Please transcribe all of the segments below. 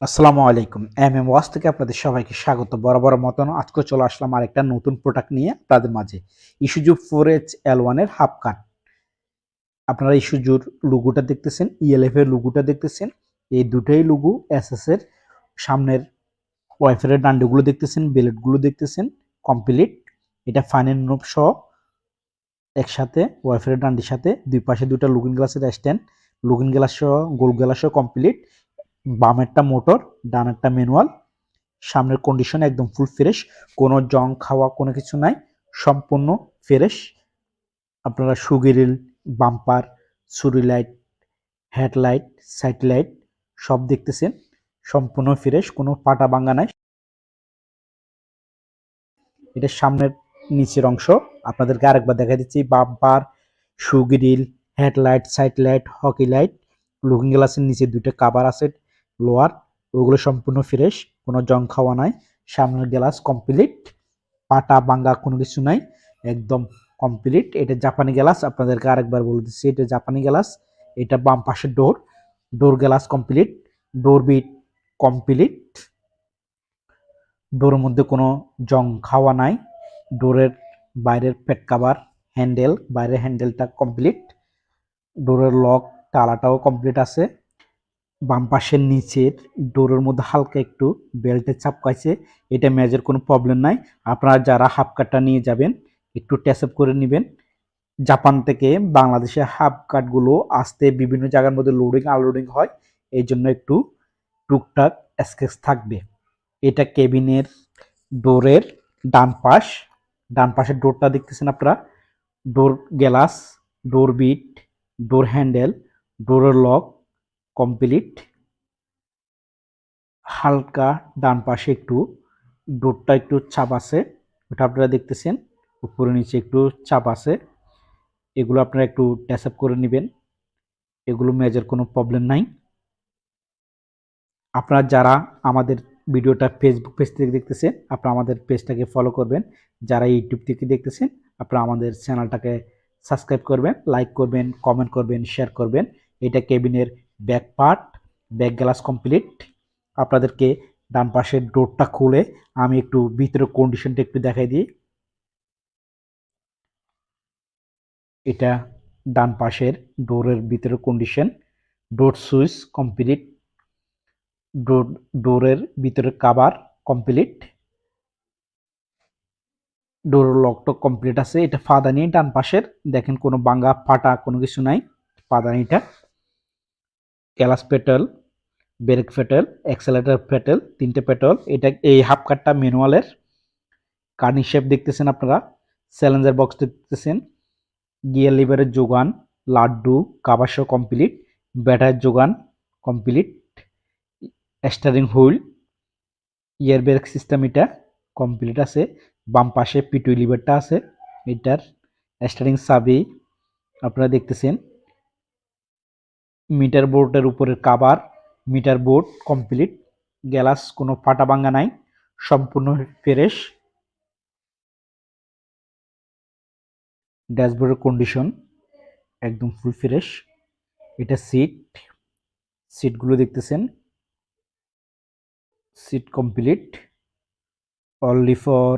আসসালামু আলাইকুম। M.M Works থেকে আপনাদের সবাইকে স্বাগত। বরাবর মতন আজকে চলে আসলাম আরেকটা নতুন প্রোডাক্ট নিয়ে আপনাদের মাঝে। Isuzu 4HL1 এর হাফ কাট। আপনারা Isuzuর লোগোটা দেখতেছেন, ELF এর লোগোটা দেখতেছেন। এই দুটোই লোগো SS এর সামনের ওয়াইফারের ডান্ডিগুলো দেখতেছেন, বেলেটগুলো দেখতেছেন কমপ্লিট। এটা ফাইনাল নোব সহ একসাথে ওয়াইফারের ডান্ডির সাথে দুই পাশে দুটো লুকিং গ্লাসের স্ট্যান্ড, লুকিং গ্লাস সহ গোল গ্লাস সহ কমপ্লিট। বামেরটা মোটর, ডানেরটা ম্যানুয়াল। সামনের কন্ডিশন একদম ফুল ফ্রেশ, কোনো জং খাওয়া কোনো কিছু নাই, সম্পূর্ণ ফ্রেশ। আপনারা সুগিরিল, বাম্পার, সুরি লাইট, হেডলাইট, সাইড লাইট সব দেখতেছেন সম্পূর্ণ ফ্রেশ, কোনো পাটা ভাঙা নাই। এটা সামনের নিচের অংশ আপনাদেরকে আরেকবার দেখা দিচ্ছি। বাম্পার, সুগিরিল, হেডলাইট, সাইড লাইট, হকি লাইট, লুকিং গ্লাসের নিচে দুটো কাভার আছে লোয়ার, ওগুলো সম্পূর্ণ ফ্রেশ, কোনো জং খাওয়া নাই। সামনের গ্লাস কমপ্লিট, পাটা ভাঙ্গা কোনো কিছু নাই, একদম কমপ্লিট। এটা জাপানি গ্লাস, আপনাদেরকে আরেকবার বলে দিচ্ছি এটা জাপানি গ্লাস। এটা বাম পাশের ডোর, ডোর গ্লাস কমপ্লিট, ডোর বিট কমপ্লিট, ডোরের মধ্যে কোনো জং খাওয়া নাই। ডোরের বাইরের পেট কাভার, হ্যান্ডেল, বাইরের হ্যান্ডেলটা কমপ্লিট, ডোরের লক তালাটাও কমপ্লিট আছে। বাম পাশের নিচের ডোরের মধ্যে হালকা একটু বেল্টের চাপকাইছে, এটা মেজর কোনো প্রবলেম নাই। আপনারা যারা হাফ কাটটা নিয়ে যাবেন একটু টেস্ট আপ করে নেবেন। জাপান থেকে বাংলাদেশে হাফ কাটগুলো আসতে বিভিন্ন জায়গার মধ্যে লোডিং আনলোডিং হয়, এই জন্য একটু টুকটাক স্কেচ থাকবে। এটা কেবিনের ডোরের ডান পাশ, ডান পাশের ডোরটা দেখতেছেন আপনারা, ডোর গ্লাস, ডোর বিট, ডোর হ্যান্ডেল, ডোরের লক কমপ্লিট। হালকা ডান পাশে একটু ডোরটা একটু চাপ আছে, ওটা আপনারা দেখতেছেন, উপরে নিচে একটু চাপ আছে। এগুলো আপনারা একটু ট্যাচ আপ করে নেবেন, এগুলো মেজর কোনো প্রবলেম নাই। আপনারা যারা আমাদের ভিডিওটা ফেসবুক পেজ থেকে দেখতেছেন আপনারা আমাদের পেজটাকে ফলো করবেন, যারা ইউটিউব থেকে দেখতেছেন আপনারা আমাদের চ্যানেলটাকে সাবস্ক্রাইব করবেন, লাইক করবেন, কমেন্ট করবেন, শেয়ার করবেন। এটা কেবিনের back part, back glass complete. আপনাদেরকে ডান পাশের ডোরটা খুলে আমি একটু ভিতরের কন্ডিশনটা একটু দেখাই দিই। এটা ডান পাশের ডোরের ভিতরের কন্ডিশন, ডোর সুইচ কমপ্লিট, ডোরের ভিতরের কাভার কমপ্লিট, ডোর লকটা কমপ্লিট আছে। এটা ফাদানি ডান পাশের, দেখেন কোনো ভাঙা ফাটা কোনো কিছু নাই। ফাদানিটা ক্যালাস pedal, brake pedal, accelerator pedal, তিনটে পেট্রোল। এটা এই হাফ কাটটা ম্যানুয়ালের। কার্নিং শেপ দেখতেছেন আপনারা, স্যালেঞ্জার বক্স দেখতেছেন, গিয়ার লিভারের যোগান, লাড্ডু কাভার সহ কমপ্লিট, ব্যাটারির যোগান কমপ্লিট, স্টারিং হুইল, ইয়ার ব্রেক সিস্টেম এটা কমপ্লিট আছে। বাম পাশে পিটুই লিভারটা আছে, এটার স্টারিং চাবি আপনারা দেখতেছেন। মিটার বোর্ডের উপরের cover, metre board complete, glass কোনো ফাটা ভাঙা নাই, সম্পূর্ণ ফ্রেশ। ড্যাশবোর্ডের কন্ডিশন একদম ফুল ফ্রেশ। এটা সিটগুলো দেখতেছেন, seat complete, only for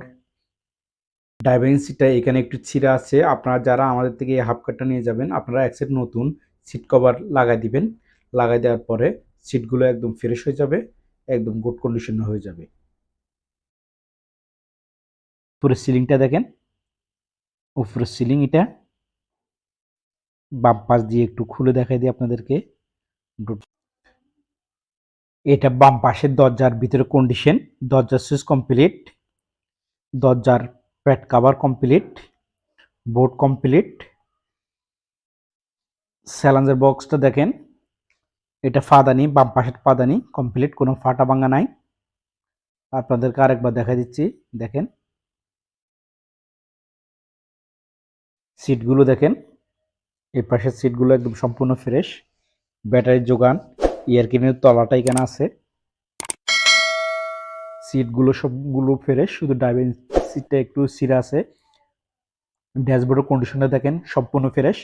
driving সিটটা এখানে একটু ছিঁড়া আছে। আপনারা যারা আমাদের থেকে এই হাফ কাটটা নিয়ে যাবেন আপনারা এক সেট নতুন সিট কভার লাগাই দিবেন, লাগাই দেওয়ার পরে সিটগুলো একদম ফ্রেশ হয়ে যাবে, একদম গুড কন্ডিশনে হয়ে যাবে। উপরের সিলিংটা দেখেন, উপরের সিলিং এটা বাম পাশ দিয়ে একটু খুলে দেখাই দিই আপনাদেরকে। এটা বাম পাশের দরজার ভিতরে কন্ডিশন, দরজার সুইচ কমপ্লিট, দরজার pad cover complete, board complete. স্যালেঞ্জার বক্সটা দেখেন, এটা ফাদানি, বাম পাশের ফাদানি কমপ্লিট, কোনো ফাটা ভাঙা নাই। আপনাদেরকে আরেকবার দেখা দিচ্ছি, দেখেন সিটগুলো দেখেন, এই পাশের সিটগুলো একদম সম্পূর্ণ ফ্রেশ। ব্যাটারির যোগান, এয়ার ক্লিনের তলাটা এখানে আছে। সিটগুলো সবগুলো ফ্রেশ, শুধু ড্রাইভিং সিটটা একটু ছিঁড়া আছে। ড্যাশবোর্ডের কন্ডিশনটা দেখেন সম্পূর্ণ ফ্রেশ,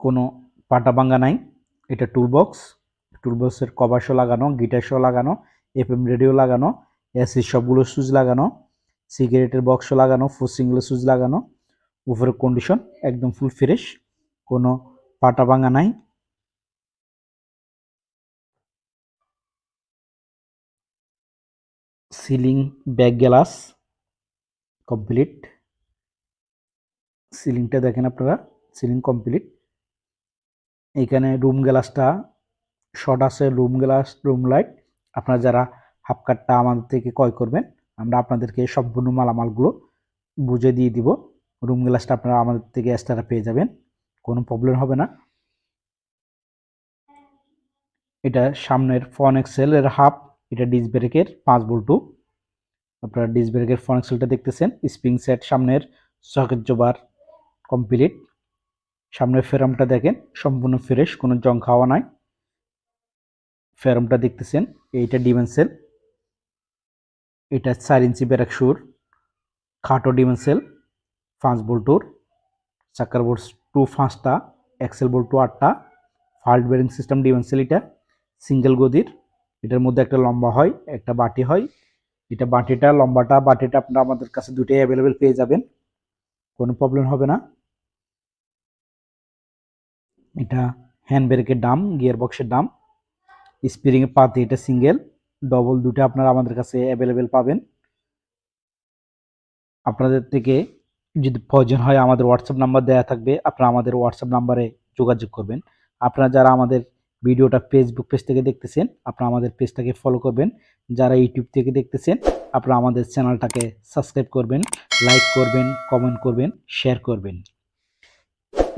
কোনো পাটা ভাঙা নাই। এটা টুল বক্স, টুলবক্সের কভার শো লাগানো, গিটার শো লাগানো, এফএম রেডিও লাগানো, এসির সবগুলো সুইচ লাগানো, সিগারেটের বক্স লাগানো, ফুসিংগুলো সুইচ লাগানো, উপরের কন্ডিশন একদম ফুল ফ্রেশ, কোনো পাটা ভাঙা নাই। সিলিং ব্যাক গ্লাস কমপ্লিট, সিলিংটা দেখেন আপনারা, সিলিং কমপ্লিট। এখানে রুম গ্লাসটা শর্ট আছে, রুম গ্লাস, রুম লাইট। আপনারা যারা হাফকাটটা আমাদের থেকে ক্রয় করবেন, আমরা আপনাদেরকে সম্পূর্ণ মালামালগুলো বুঝে দিয়ে দিব। রুম গ্লাসটা আপনারা আমাদের থেকে এক্সট্রা পেয়ে যাবেন, কোনো প্রবলেম হবে না। এটা সামনের ফ্রন্ট এক্সেলের হাফ, এটা ডিস্ক ব্রেকের 5 ভোল্ট। আপনারা ডিস্ক ব্রেকের ফ্রন্ট এক্সেলটা দেখতেছেন, স্প্রিং সেট সামনের, সকেট জোবার কমপ্লিট। সামনের ফেরামটা দেখেন সম্পূর্ণ ফ্রেশ, কোনো জং খাওয়া নাই। ফেরামটা দেখতেছেন, এইটা ডিমেনসেল, এটা 4 ইঞ্চি ব্রেক শুর, খাটো ডিমেনসেল, 5 ভোল্টর, চাকার বোর্ড 5টা, Excel board 8টা, fault Bering system ডিমেনসেল। এটা সিঙ্গেল গদির, এটার মধ্যে একটা লম্বা হয়, একটা বাটি হয়। এটা বাটিটা, লম্বাটা বাটিটা আপনারা আমাদের কাছে দুটোই অ্যাভেলেবেল পেয়ে যাবেন, কোনো প্রবলেম হবে না। এটা হ্যান্ড ব্রেকের দাম, গিয়ার বক্সের দাম, স্প্রিং এর পাতি, এটা সিঙ্গেল, ডবল দুটো আপনারা আমাদের কাছে অ্যাভেলেবেল পাবেন। আপনাদের থেকে যদি প্রয়োজন হয় আমাদের হোয়াটসঅ্যাপ নাম্বার দেওয়া থাকবে, আপনারা আমাদের হোয়াটসঅ্যাপ নাম্বারে যোগাযোগ করবেন। আপনারা যারা আমাদের ভিডিওটা ফেসবুক পেজ থেকে দেখতেছেন, আপনারা আমাদের পেজটাকে ফলো করবেন। যারা ইউটিউব থেকে দেখতেছেন, আপনারা আমাদের চ্যানেলটাকে সাবস্ক্রাইব করবেন, লাইক করবেন, কমেন্ট করবেন, শেয়ার করবেন।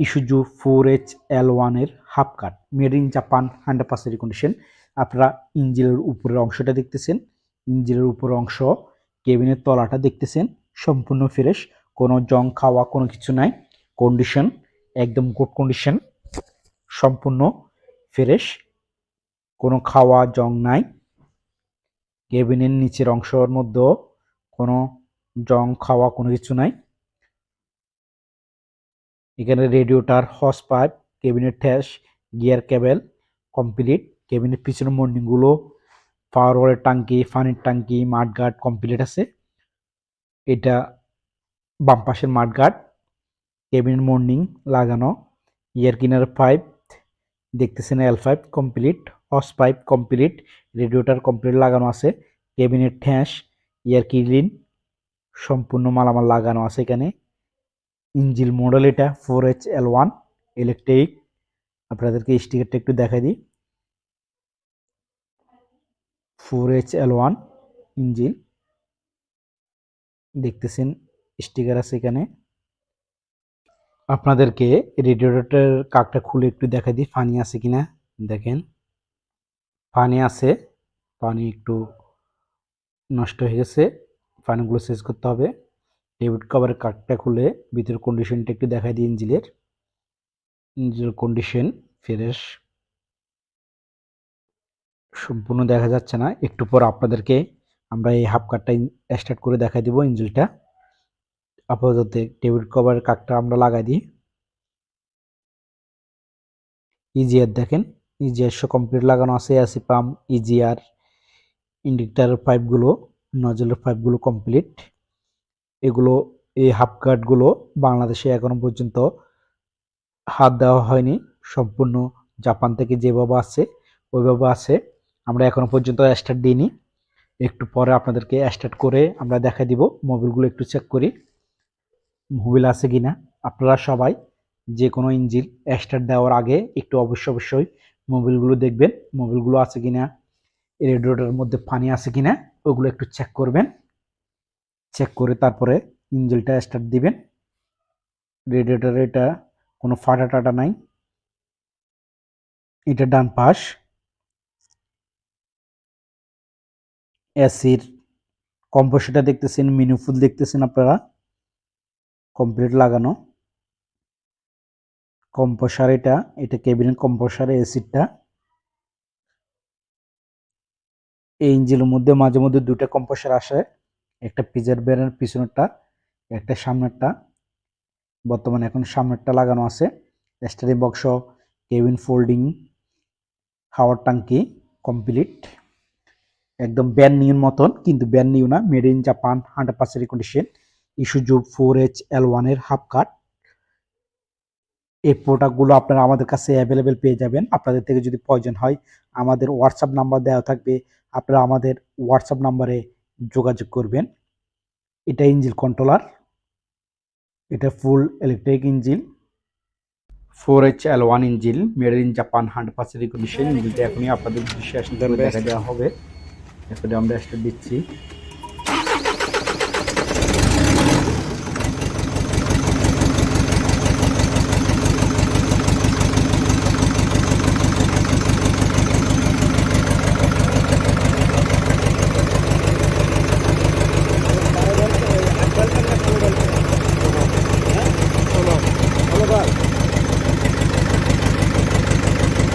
ইসুজু 4HL1 এর half cut, made in Japan, 100% condition. আপনারা ইঞ্জিনের উপরের অংশটা দেখতেছেন, ইঞ্জিনের উপরের অংশ, কেবিনের তলাটা দেখতেছেন সম্পূর্ণ ফ্রেশ, কোনো জং খাওয়া কোনো কিছু নাই। কন্ডিশন একদম গুড কন্ডিশন, সম্পূর্ণ ফ্রেশ, কোনো খাওয়া জং নাই। কেবিনের নিচের অংশের মধ্যেও কোনো জং খাওয়া কোনো কিছু নাই। এখানে রেডিওটার, হস পাইপ, কেবিনের ঠ্যাস, গিয়ার কেবল কমপ্লিট। কেবিনের পিছনের মর্নিংগুলো, পাওয়ার ওয়ালের টাঙ্কি, পানির টাঙ্কি, মাঠগার্ড কমপ্লিট আছে। এটা বাম পাশের মাঠগার্ড, কেবিনের মর্নিং লাগানো, ইয়ার কিনার পাইপ দেখতেছেন, L5 কমপ্লিট, হস পাইপ কমপ্লিট, রেডিওটার কমপ্লিট লাগানো আছে। কেবিনের ঠ্যাস, ইয়ার ক্লিন, সম্পূর্ণ মালামাল লাগানো আছে এখানে। ইঞ্জিন মডেল এটা 4HL1 ইলেকট্রিক। আপনাদেরকে স্টিকারটা একটু দেখাই দিই, 4HL1 ইঞ্জিন দেখতেছেন, স্টিকার আছে এখানে। আপনাদেরকে রেডিয়েটরের কাকটা খুলে একটু দেখাই দিই, পানি আছে কিনা দেখেন, পানি আছে, পানি একটু নষ্ট হয়ে গেছে, পানিগুলো চেঞ্জ করতে হবে। টেবিল কভারের কাকটা খুলে ভিতরের কন্ডিশনটা একটু দেখাই দিই, ইঞ্জিনের কন্ডিশন ফ্রেশ, সম্পূর্ণ দেখা যাচ্ছে না, একটু পর আপনাদেরকে আমরা এই হাফ কাটটা স্টার্ট করে দেখাই দিব ইঞ্জিনটা। আপাতত টেবিল কভারের কাকটা আমরা লাগাই দিই। ইজিআর দেখেন, ইজিআর সব কমপ্লিট লাগানো আছে, এসি পাম্প, ইজিআর, ইন্ডিকেটরের পাইপগুলো, নজলের পাইপগুলো কমপ্লিট। এগুলো, এই হাফ কাটগুলো বাংলাদেশে এখনো পর্যন্ত হাত দেওয়া হয়নি, সম্পূর্ণ জাপান থেকে যেভাবে আছে ওইভাবে আছে। আমরা এখনো পর্যন্ত স্টার্ট দিইনি, একটু পরে আপনাদেরকে স্টার্ট করে আমরা দেখা দিব। মোবিলগুলো একটু চেক করি, মোবিল আছে কিনা। আপনারা সবাই যে কোনো ইঞ্জিন স্টার্ট দেওয়ার আগে একটু অবশ্যই মোবিলগুলো দেখবেন, মোবিলগুলো আছে কিনা, রেডিয়েটরের মধ্যে পানি আছে কিনা, ওগুলো একটু চেক করবেন। চেক করে তারপরে ইঞ্জিনটা স্টার্ট দিবেন। রেডিয়েটরে এটা কোনো ফাটা টাটা নাই, এটা ডান পাশ। এসির কম্প্রেসরটা দেখতেছেন, মিনিফুল দেখতেছেন আপনারা, কমপ্লিট লাগানো। কম্প্রেসর এটা, এটা কেবিনের কম্প্রেসর এসিরটা। এই ইঞ্জিনের মধ্যে মাঝে মধ্যে দুটো কম্প্রেসর আসে, একটা পিজার বেরের পিছনেরটা, একটা সামনেরটা। বর্তমানে এখন সামনেরটা লাগানো আছে। স্টারিং বক্স, কেবিন ফোল্ডিং, হাওয়ার ট্যাঙ্কি কমপ্লিট, একদম ব্যান্ড নিউর মতন, কিন্তু ব্যান্ড নিউ না, made in Japan, 100% condition. Isuzu 4H L1 এর হাফ কাট। এই প্রোডাক্টগুলো আপনারা আমাদের কাছে অ্যাভেলেবেল পেয়ে যাবেন। আপনাদের থেকে যদি প্রয়োজন হয় আমাদের হোয়াটসঅ্যাপ নাম্বার দেওয়া থাকবে, আপনারা আমাদের হোয়াটসঅ্যাপ নাম্বারে যোগাযোগ করবেন। এটা ইঞ্জিন কন্ট্রোলার, এটা full electric engine, 4H L1 engine, made in Japan, 100% condition. ইঞ্জিনটা এখনই আপনাদের শেষ দেখা দেওয়া হবে। এরপরে আমরা স্টার্ট দিচ্ছি।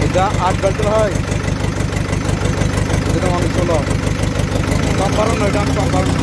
এটা 8 বেল্টের হয়, এটা আমি 16 কম পারো না, এটা আমি কম পারো না।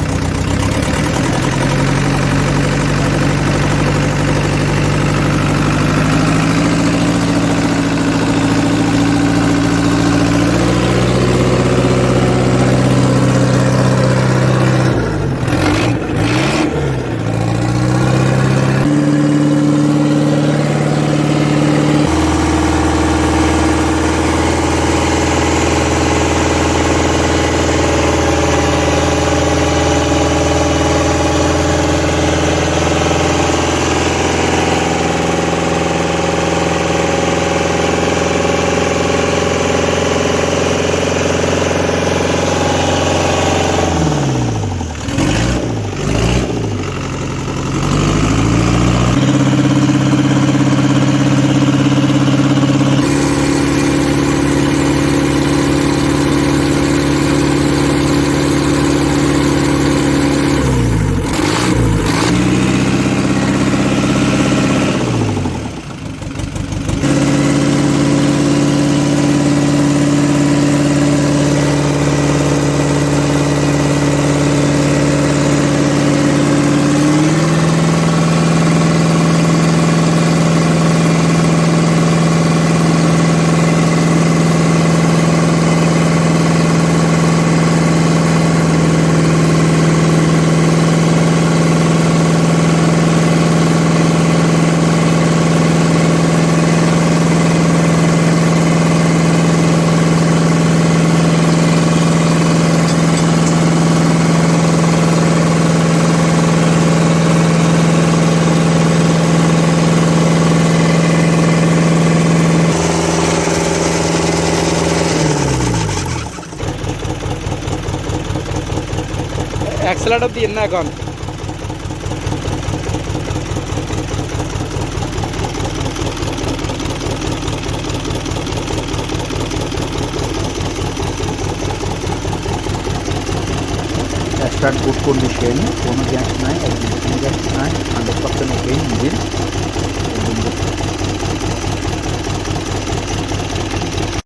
অ্যাক্সেলেটর দিন না এখন। স্টার্ট গুড কন্ডিশন, কোনো গ্যাস নাই, একদম গ্যাস